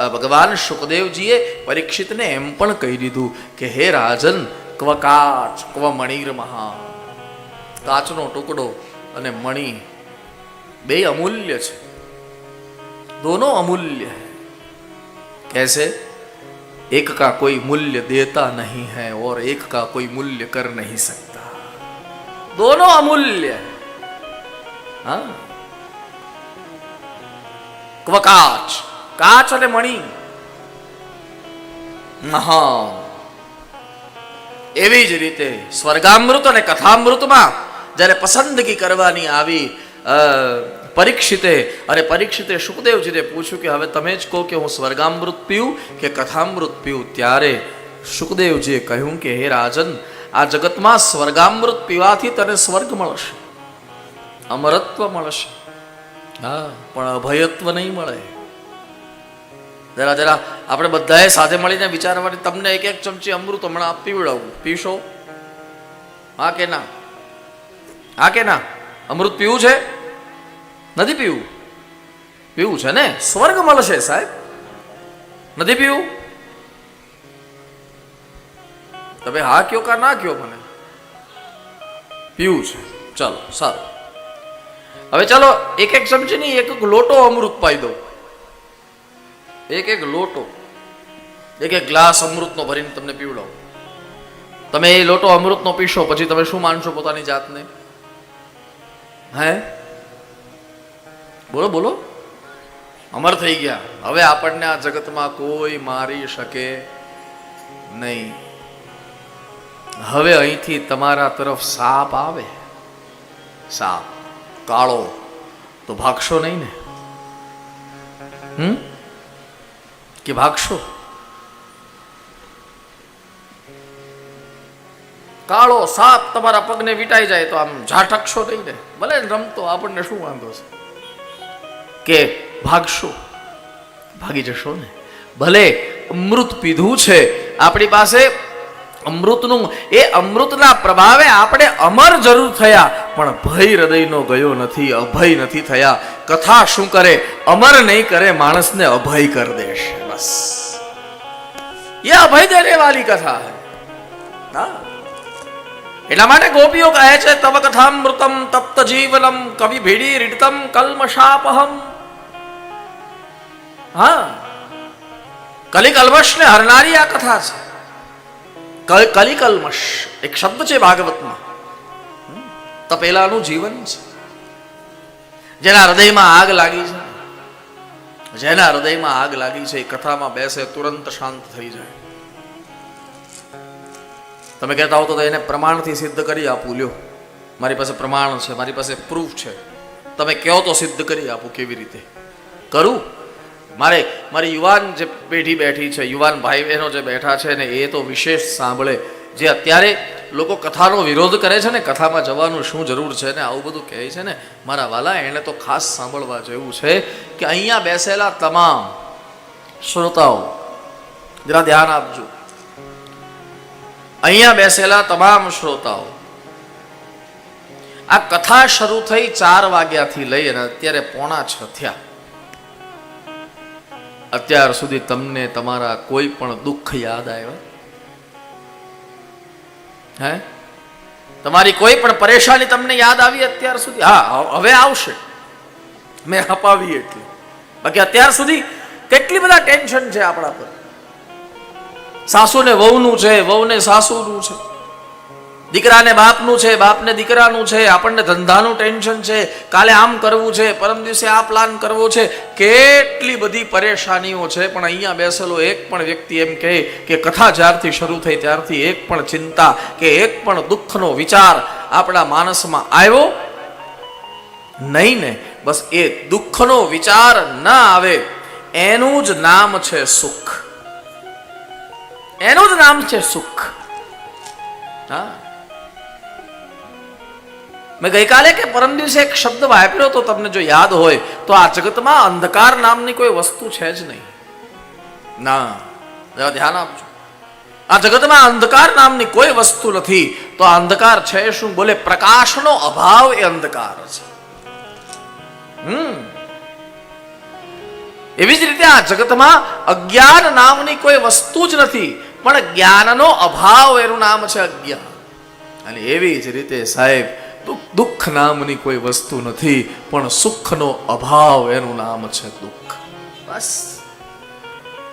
ભગવાન શુકદેવજીએ પરીક્ષિતને એમ પણ કહી દીધું કે હે રાજન, ક્વ કાચ ક્વ મણિર મહા. કાચનો ટુકડો અને મણિ બે અમૂલ્ય છે, दोनों अमूल्य है. कैसे? एक का कोई मूल्य देता नहीं है और एक का कोई मूल्य कर नहीं सकता. दोनों अमूल्य है. हाँ, क्वकाच, काच અને મણિ મહા. એવી જ રીતે સ્વર્ગામૃત અને કથામૃતમાં જ્યારે પસંદગી કરવાની આવી પરીક્ષિતે, અને પરીક્ષિતે શુકદેવજીને પૂછ્યું કે હવે તમે જ કહો કે હું સ્વર્ગામૃત પીવું કે કથામૃત પીવું. ત્યારે શુકદેવજીએ કહ્યું કે હે રાજન, આ જગતમાં સ્વર્ગામૃત પીવાથી તને સ્વર્ગ મળશે, અમરત્વ મળશે. હા, પણ અભયત્વ નહીં મળે. જરા જરા આપણે બધાએ સાથે મળીને વિચારવાની, તમને એક એક ચમચી અમૃત હમણાં પીવડાવું, પીશો? હા કે ના? હા કે ના? અમૃત પીવું છે? નથી પીવું? પીવું છે ને, સ્વર્ગ મળશે સાહેબ. નથી પીવું? તમે હા કયો કા ના કયો મને? પીવું છે. ચાલો સારું. હવે ચાલો એક એક ચમચી ની એક એક લોટો અમૃત પાઈ દો. એક એક લોટો, એક એક ગ્લાસ અમૃતનો ભરીને તમને પીવડાવો. તમે એ લોટો અમૃતનો પીશો પછી તમે શું માનશો પોતાની જાતને? હે, બોલો બોલો. અમર થઈ ગયા. હવે આપણને આ જગતમાં કોઈ મારી શકે નહીં. હવે અહીંથી તમારા તરફ સાપ આવે, સાપ કાળો, તો ભાગશો નહીં ને? કે ભાગશો? કાળો સાપ તમારા પગને વીંટાઈ જાય તો આમ ઝાટકશો નહીં ને? ભલે રમતો, આપણને શું વાંધો છે? કે ભાગશો? ભાગી જશો ને? ભલે અમૃત પીધું છે આપણી પાસે, અમૃતનું, એ અમૃતના પ્રભાવે આપણે અમર જરૂર થયા, પણ ભય હૃદયનો ગયો નથી, અભય નથી થયા. કથા શું કરે? અમર નહીં કરે, માણસને અભય કર દેશે. બસ એ અભય દેને વાલી કથા હૈ. હા, એટલા માટે ગોપીઓ કહે છે તવ કથામૃતમ તપ્ત જીવનમ કવિ ભીડી રીડતમ કલ્મશાપહમ. હા, કલિકલ્મશ ને હરનારી આ કથા છે. કલિકલ્મશ એક શબ્દ છે ભાગવતમાં. તપેલાનું જીવન છે. જેના હૃદયમાં આગ લાગી છે, જેના હૃદયમાં આગ લાગી છે, એ કથામાં બેસે તુરંત શાંત થઈ જાય. તમે કહેતા હો તો એને પ્રમાણથી સિદ્ધ કરી આપું. લ્યો, મારી પાસે પ્રમાણ છે, મારી પાસે પ્રૂફ છે. તમે કહો તો સિદ્ધ કરી આપું. કેવી રીતે કરું? મારી યુવાન જે પેઢી બેઠી છે, યુવાન ભાઈ બહેનો જે બેઠા છે ને, એ તો વિશેષ સાંભળે. જે અત્યારે લોકો કથાનો વિરોધ કરે છે ને, કથામાં જવાનું શું જરૂર છે ને, આવું બધું કહે છે ને, મારા વાલા, એને તો ખાસ સાંભળવા જેવું છે કે અહીંયા બેસેલા તમામ શ્રોતાઓ જરા ધ્યાન આપજો. અહીંયા બેસેલા તમામ શ્રોતાઓ, આ કથા શરૂ થઈ 4 વાગ્યાથી લઈ અને અત્યારે 5:45 થયા. અત્યાર સુધી તમને તમારા કોઈ પણ દુઃખ યાદ આવ્યા? હે, તમારી કોઈ પણ પરેશાની તમને યાદ આવી અત્યાર સુધી? હા, હવે આવશે, મેં હપાવી એટલી. બાકી અત્યાર સુધી કેટલી બધા ટેન્શન છે આપણા પર. સાસુને વહુનું છે, વહુને સાસુનું છે, દીકરાને બાપનું છે, બાપને દીકરાનું છે, આપણને ધંધાનું ટેન્શન છે, કાલે આમ કરવું છે, પરમ દિવસે આ પ્લાન કરવો છે, કેટલી બધી પરેશાનીઓ છે. પણ અહીંયા બેસેલો એક પણ વ્યક્તિ એમ કહે કે કથા જ્યારથી શરૂ થઈ ત્યારથી એક પણ ચિંતા કે એક પણ દુઃખનો વિચાર આપણા માનસમાં આવ્યો નહીં ને? બસ એ દુઃખનો વિચાર ન આવે એનું જ નામ છે સુખ. એનું જ નામ છે સુખ. હા, મેં ગઈકાલે કે પરમ દિવસે એક શબ્દ વાપર્યો તો, તમને જો યાદ હોય તો, આ જગતમાં અંધકાર નામની કોઈ વસ્તુ છે જ નહીં. ના, જરા ધ્યાન આપજો. આ જગતમાં અંધકાર નામની કોઈ વસ્તુ નથી. તો આ અંધકાર છે શું? બોલે પ્રકાશનો અભાવ એ અંધકાર છે. એવી જ રીતે આ જગતમાં અજ્ઞાન નામની કોઈ વસ્તુ જ નથી, પણ જ્ઞાનનો અભાવ એનું નામ છે અજ્ઞાન. અને એવી જ રીતે સાહેબ દુઃખ નામની કોઈ વસ્તુ નથી, પણ સુખનો અભાવ એનું નામ છે દુઃખ. બસ